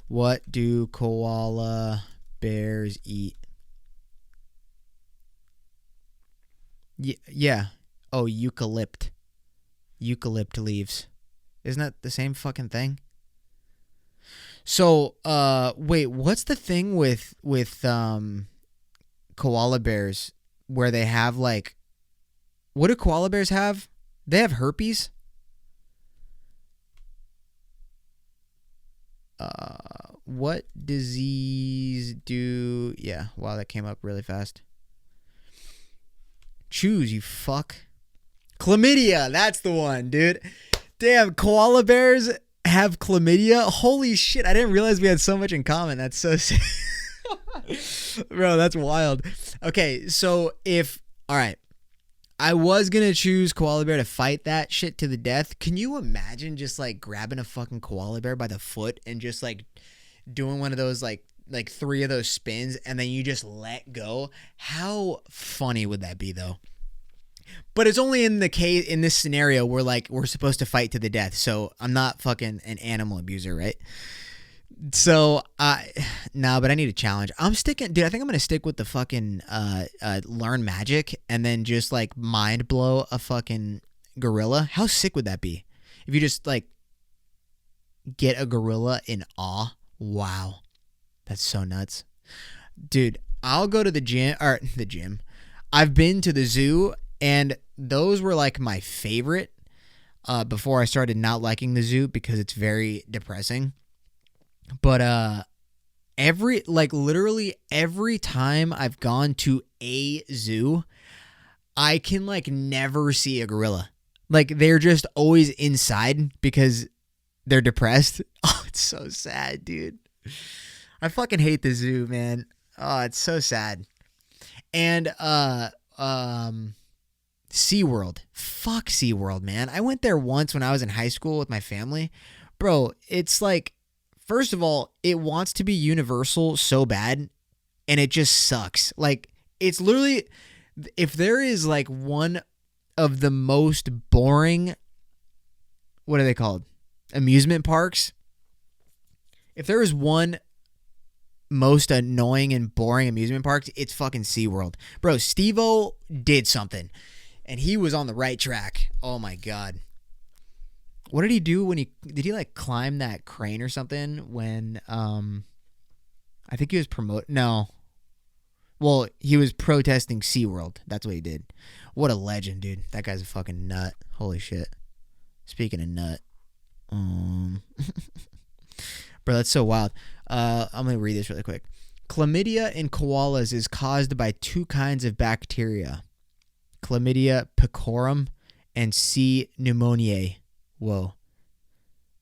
What do koala bears eat? Yeah. Oh, eucalypt leaves. Isn't that the same fucking thing? So, wait, what's the thing with koala bears where they have like, what do koala bears have? They have herpes? What disease do, yeah, wow, that came up really fast. Choose, you fuck. Chlamydia, that's the one, dude. Damn, koala bears have chlamydia? Holy shit, I didn't realize we had so much in common. That's so sick. Bro, that's wild. Okay, so all right, I was going to choose koala bear to fight that shit to the death. Can you imagine just like grabbing a fucking koala bear by the foot and just like doing one of those like 3 of those spins and then you just let go? How funny would that be though? But it's only in this scenario where like we're supposed to fight to the death. So I'm not fucking an animal abuser, right? So no, but I need a challenge. I'm sticking, dude. I think I'm gonna stick with the fucking learn magic and then just like mind blow a fucking gorilla. How sick would that be if you just like get a gorilla in awe? Wow, that's so nuts, dude. I'll go to the gym. I've been to the zoo. And those were like my favorite before I started not liking the zoo because it's very depressing. But literally every time I've gone to a zoo, I can like never see a gorilla. Like they're just always inside because they're depressed. Oh, it's so sad, dude. I fucking hate the zoo, man. Oh, it's so sad. And SeaWorld. Fuck SeaWorld, man. I went there once when I was in high school with my family. Bro, it's like, first of all, it wants to be universal so bad, and it just sucks. Like, it's literally, if there is like one of the most boring, what are they called? Amusement parks. If there is one most annoying and boring amusement parks, it's fucking SeaWorld. Bro, Stevo did something, and he was on the right track. Oh my God. What did he do when did he like climb that crane or something when, I think he was no. Well, he was protesting SeaWorld. That's what he did. What a legend, dude. That guy's a fucking nut. Holy shit. Speaking of nut. Bro, that's so wild. I'm going to read this really quick. Chlamydia in koalas is caused by two kinds of bacteria. Chlamydia pecorum and C. pneumoniae. Whoa.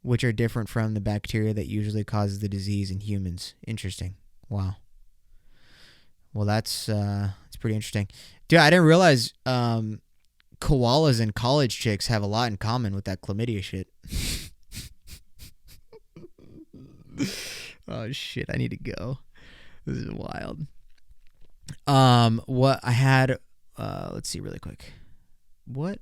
Which are different from the bacteria that usually causes the disease in humans. Interesting. Wow. Well, that's pretty interesting. Dude, I didn't realize koalas and college chicks have a lot in common with that chlamydia shit. Oh, shit. I need to go. This is wild. What I had, let's see really quick. Which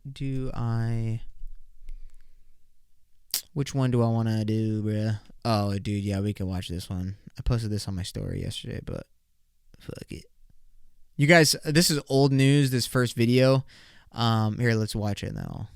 one do I want to do, bruh? Oh, dude, yeah, we can watch this one. I posted this on my story yesterday, but fuck it. You guys, this is old news, this first video. Here, let's watch it now.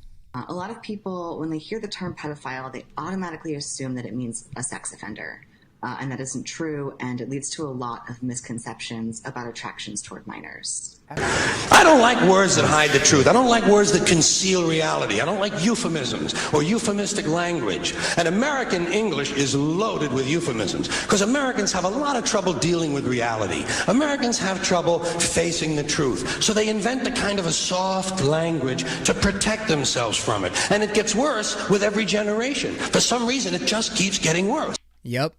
A lot of people, when they hear the term pedophile, they automatically assume that it means a sex offender. And that isn't true, and it leads to a lot of misconceptions about attractions toward minors. I don't like words that hide the truth. I don't like words that conceal reality. I don't like euphemisms or euphemistic language. And American English is loaded with euphemisms because Americans have a lot of trouble dealing with reality. Americans have trouble facing the truth. So they invent a kind of a soft language to protect themselves from it. And it gets worse with every generation. For some reason, it just keeps getting worse. Yep.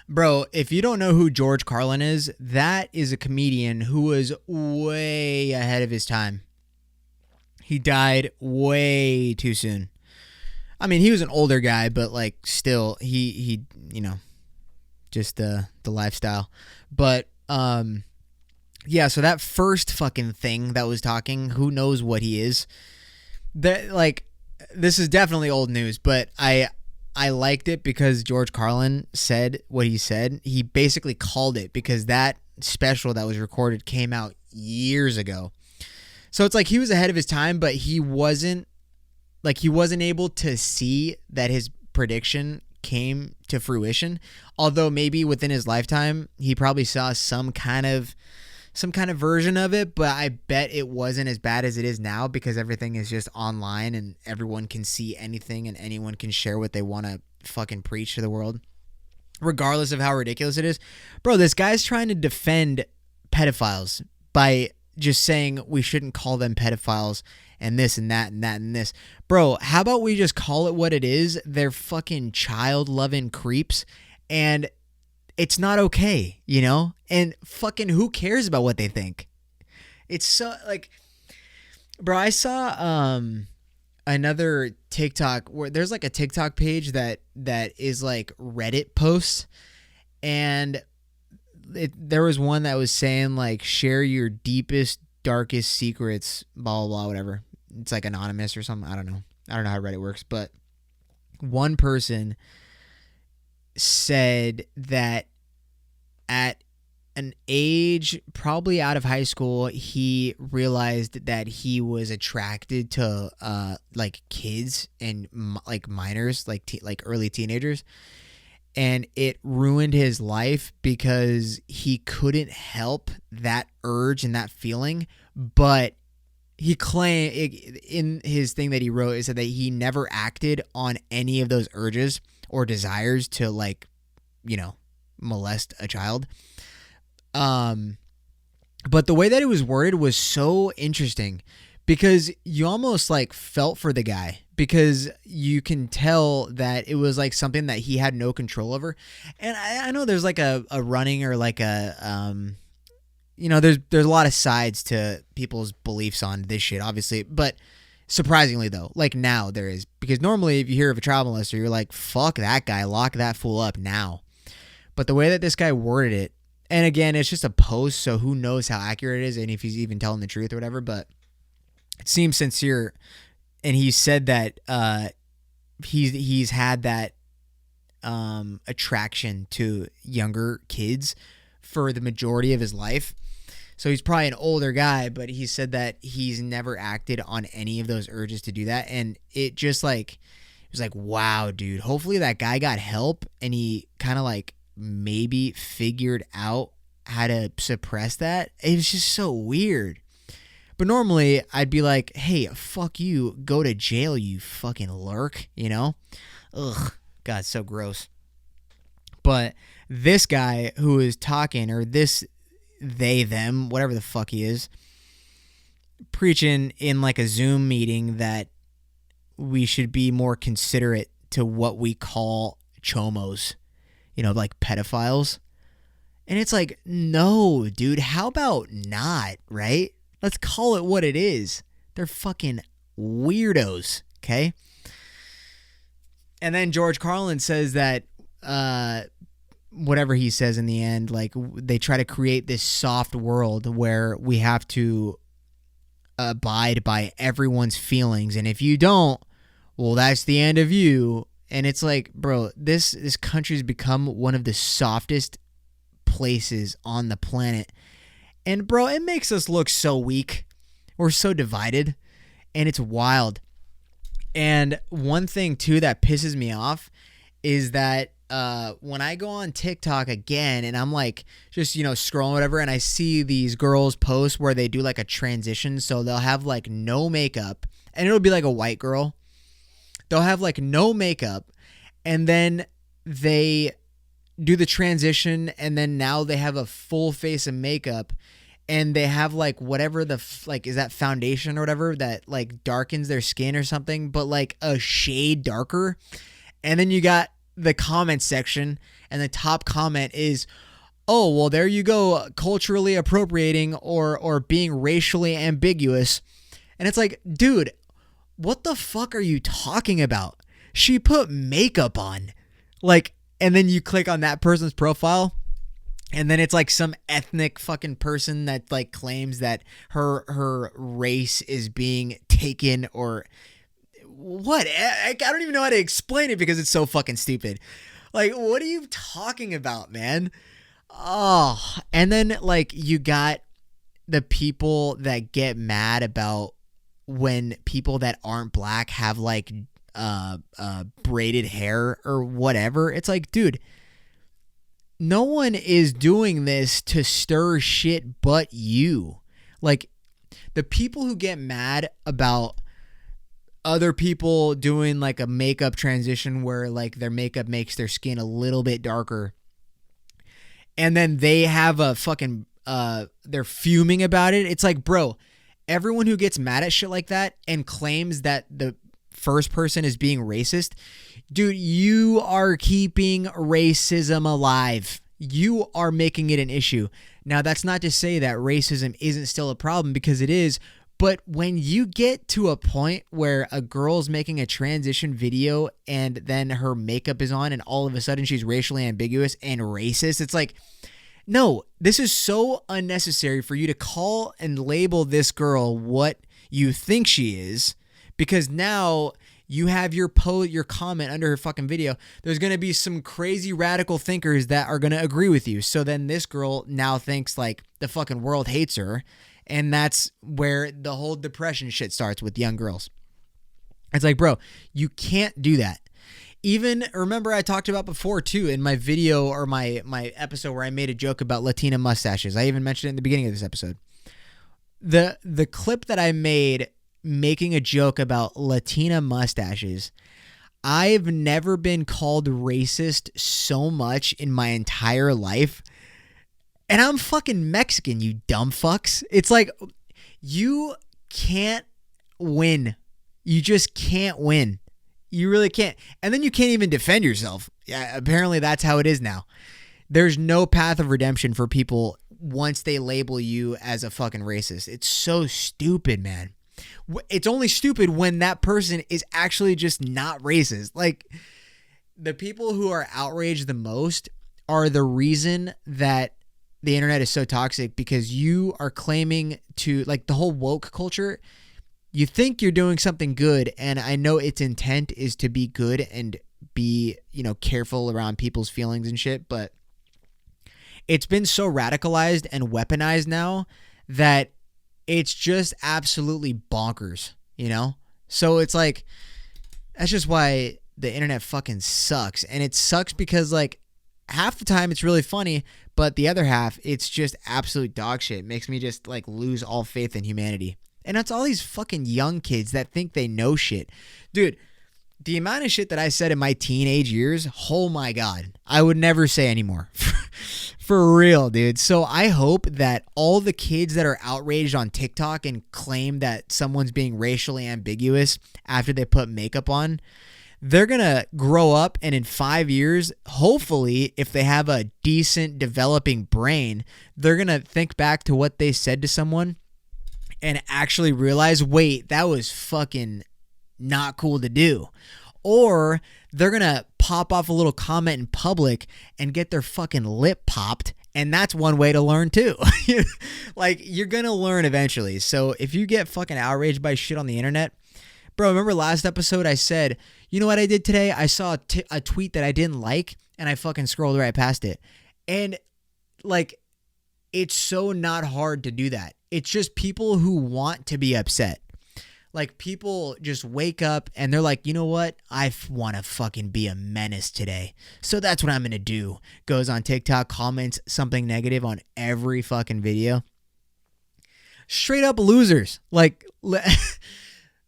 Bro, if you don't know who George Carlin is, that is a comedian who was way ahead of his time. He died way too soon. I mean, he was an older guy, but like still, he you know, just the lifestyle. But yeah, so that first fucking thing that was talking, who knows what he is? That like, this is definitely old news, but I liked it because George Carlin said what he said. He basically called it because that special that was recorded came out years ago. So it's like he was ahead of his time, but he wasn't able to see that his prediction came to fruition. Although maybe within his lifetime, he probably saw some kind of version of it, but I bet it wasn't as bad as it is now because everything is just online and everyone can see anything and anyone can share what they want to fucking preach to the world, regardless of how ridiculous it is. Bro, this guy's trying to defend pedophiles by just saying we shouldn't call them pedophiles and this and that and that and this. Bro, how about we just call it what it is? They're fucking child-loving creeps, and it's not okay, you know? And fucking who cares about what they think? It's so, like, bro, I saw another TikTok where there's like a TikTok page that is like Reddit posts, and there was one that was saying like, share your deepest, darkest secrets, blah, blah, blah, whatever. It's like anonymous or something. I don't know how Reddit works, but one person said that at an age probably out of high school, he realized that he was attracted to like kids and like minors, like early teenagers, and it ruined his life because he couldn't help that urge and that feeling. But he claimed in his thing that he wrote, it said that he never acted on any of those urges or desires to, like, you know, molest a child. But the way that it was worded was so interesting because you almost like felt for the guy because you can tell that it was like something that he had no control over. And I know there's like a running or like a there's a lot of sides to people's beliefs on this shit, obviously, but surprisingly though, like now there is, because normally if you hear of a child molester, you're like, fuck that guy, lock that fool up now. But the way that this guy worded it, and again, it's just a post, so who knows how accurate it is and if he's even telling the truth or whatever, but it seems sincere. And he said that he's had that attraction to younger kids for the majority of his life. So he's probably an older guy, but he said that he's never acted on any of those urges to do that. And it just like, it was like, wow, dude, hopefully that guy got help and he kind of like maybe figured out how to suppress that. It was just so weird. But normally I'd be like, hey, fuck you, go to jail, you fucking lurk, Ugh, God, so gross. But this guy who is talking, or this they, them, whatever the fuck he is, preaching in like a Zoom meeting that we should be more considerate to what we call chomos, like pedophiles. And it's like, no, dude, how about not, right? Let's call it what it is. They're fucking weirdos, okay? And then George Carlin says that whatever he says in the end, like they try to create this soft world where we have to abide by everyone's feelings, and if you don't, well, that's the end of you. And it's like, bro, this country's become one of the softest places on the planet, and bro, it makes us look so weak. We're so divided, and it's wild. And one thing too that pisses me off is that when I go on TikTok again and I'm like just, scrolling whatever, and I see these girls post where they do like a transition. So they'll have like no makeup, and it'll be like a white girl. They'll have like no makeup, and then they do the transition, and then now they have a full face of makeup, and they have like whatever is that foundation or whatever that like darkens their skin or something, but like a shade darker. And then you got the comment section, and the top comment is, oh, well, there you go, culturally appropriating or being racially ambiguous. And it's like, dude, what the fuck are you talking about? She put makeup on. Like, and then you click on that person's profile, and then it's like some ethnic fucking person that like claims that her race is being taken, or what? I don't even know how to explain it because it's so fucking stupid. Like, what are you talking about, man? Oh, and then like you got the people that get mad about when people that aren't black have like braided hair or whatever. It's like, dude, no one is doing this to stir shit but you. Like, the people who get mad about other people doing like a makeup transition where like their makeup makes their skin a little bit darker, and then they have a fucking they're fuming about it. It's like, bro, everyone who gets mad at shit like that and claims that the first person is being racist, dude, you are keeping racism alive. You are making it an issue. Now, that's not to say that racism isn't still a problem, because it is. But when you get to a point where a girl's making a transition video and then her makeup is on and all of a sudden she's racially ambiguous and racist, it's like, no, this is so unnecessary for you to call and label this girl what you think she is, because now you have your comment under her fucking video. There's going to be some crazy radical thinkers that are going to agree with you. So then this girl now thinks like the fucking world hates her. And that's where the whole depression shit starts with young girls. It's like, bro, you can't do that. Even, remember I talked about before too in my video or my episode where I made a joke about Latina mustaches. I even mentioned it in the beginning of this episode. The clip that I made making a joke about Latina mustaches, I've never been called racist so much in my entire life. And I'm fucking Mexican, you dumb fucks. It's like, you can't win. You just can't win. You really can't. And then you can't even defend yourself. Yeah, apparently that's how it is now. There's no path of redemption for people once they label you as a fucking racist. It's so stupid, man. It's only stupid when that person is actually just not racist. Like, the people who are outraged the most are the reason that the internet is so toxic, because you are claiming to, like, the whole woke culture. You think you're doing something good, and I know its intent is to be good and be, careful around people's feelings and shit, but it's been so radicalized and weaponized now that it's just absolutely bonkers, So it's like, that's just why the internet fucking sucks. And it sucks because, like, half the time it's really funny, but the other half, it's just absolute dog shit. It makes me just, like, lose all faith in humanity. And that's all these fucking young kids that think they know shit. Dude, the amount of shit that I said in my teenage years, oh my God, I would never say anymore. For real, dude. So I hope that all the kids that are outraged on TikTok and claim that someone's being racially ambiguous after they put makeup on, they're going to grow up, and in 5 years, hopefully, if they have a decent developing brain, they're going to think back to what they said to someone and actually realize, wait, that was fucking not cool to do. Or they're going to pop off a little comment in public and get their fucking lip popped. And that's one way to learn too. Like, you're going to learn eventually. So if you get fucking outraged by shit on the internet, bro, remember last episode I said, you know what I did today? I saw a tweet that I didn't like, and I fucking scrolled right past it. And, like, it's so not hard to do that. It's just people who want to be upset. Like, people just wake up and they're like, you know what? I want to fucking be a menace today. So that's what I'm going to do. Goes on TikTok, comments something negative on every fucking video. Straight up losers. Like,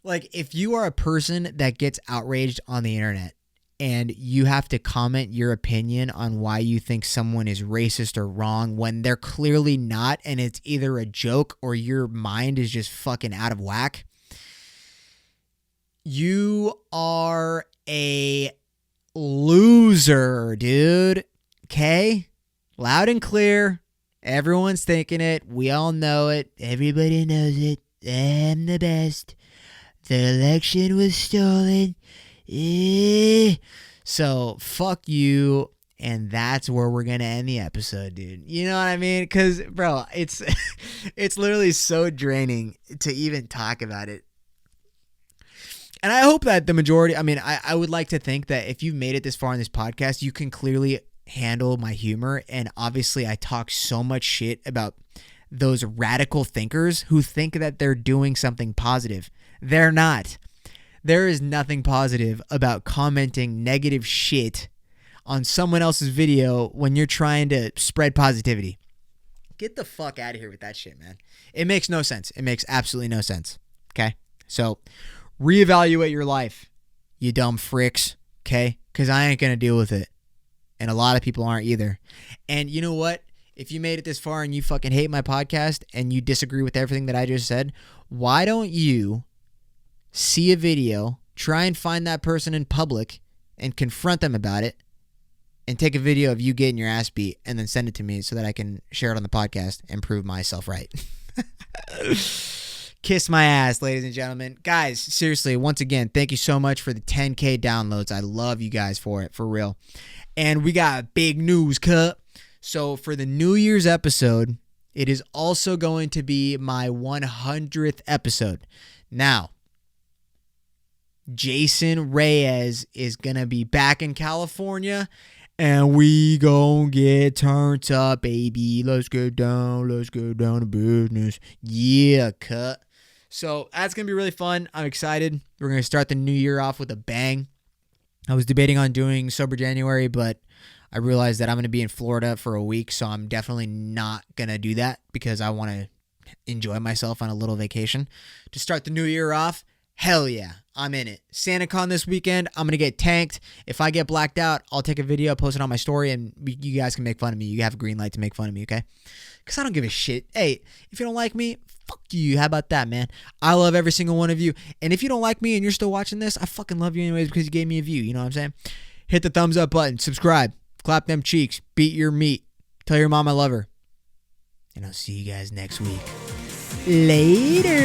if you are a person that gets outraged on the internet and you have to comment your opinion on why you think someone is racist or wrong when they're clearly not, and it's either a joke or your mind is just fucking out of whack, you are a loser, dude. Okay? Loud and clear. Everyone's thinking it. We all know it. Everybody knows it. I'm the best. The election was stolen. So, fuck you. And that's where we're going to end the episode, dude. You know what I mean? Because, bro, it's literally so draining to even talk about it. And I hope that the majority, I would like to think that if you've made it this far in this podcast, you can clearly handle my humor. And obviously I talk so much shit about those radical thinkers who think that they're doing something positive. They're not. There is nothing positive about commenting negative shit on someone else's video when you're trying to spread positivity. Get the fuck out of here with that shit, man. It makes no sense. It makes absolutely no sense. Okay? So, reevaluate your life, you dumb fricks, okay? Because I ain't going to deal with it. And a lot of people aren't either. And you know what? If you made it this far and you fucking hate my podcast and you disagree with everything that I just said, why don't you see a video, try and find that person in public and confront them about it, and take a video of you getting your ass beat and then send it to me so that I can share it on the podcast and prove myself right. Kiss my ass, ladies and gentlemen. Guys, seriously, once again, thank you so much for the 10K downloads. I love you guys for it, for real. And we got big news, cut. So for the New Year's episode, it is also going to be my 100th episode. Now, Jason Reyes is going to be back in California, and we gon' get turned up, baby. Let's get down to business. Yeah, cut. So that's going to be really fun. I'm excited. We're going to start the new year off with a bang. I was debating on doing Sober January, but I realized that I'm going to be in Florida for a week, so I'm definitely not going to do that because I want to enjoy myself on a little vacation. To start the new year off, hell yeah, I'm in it. SantaCon this weekend, I'm going to get tanked. If I get blacked out, I'll take a video, post it on my story, and you guys can make fun of me. You have a green light to make fun of me, okay? Because I don't give a shit. Hey, if you don't like me, fuck you. How about that, man? I love every single one of you. And if you don't like me and you're still watching this, I fucking love you anyways because you gave me a view. You know what I'm saying? Hit the thumbs up button. Subscribe. Clap them cheeks. Beat your meat. Tell your mom I love her. and I'll see you guys next week. Later.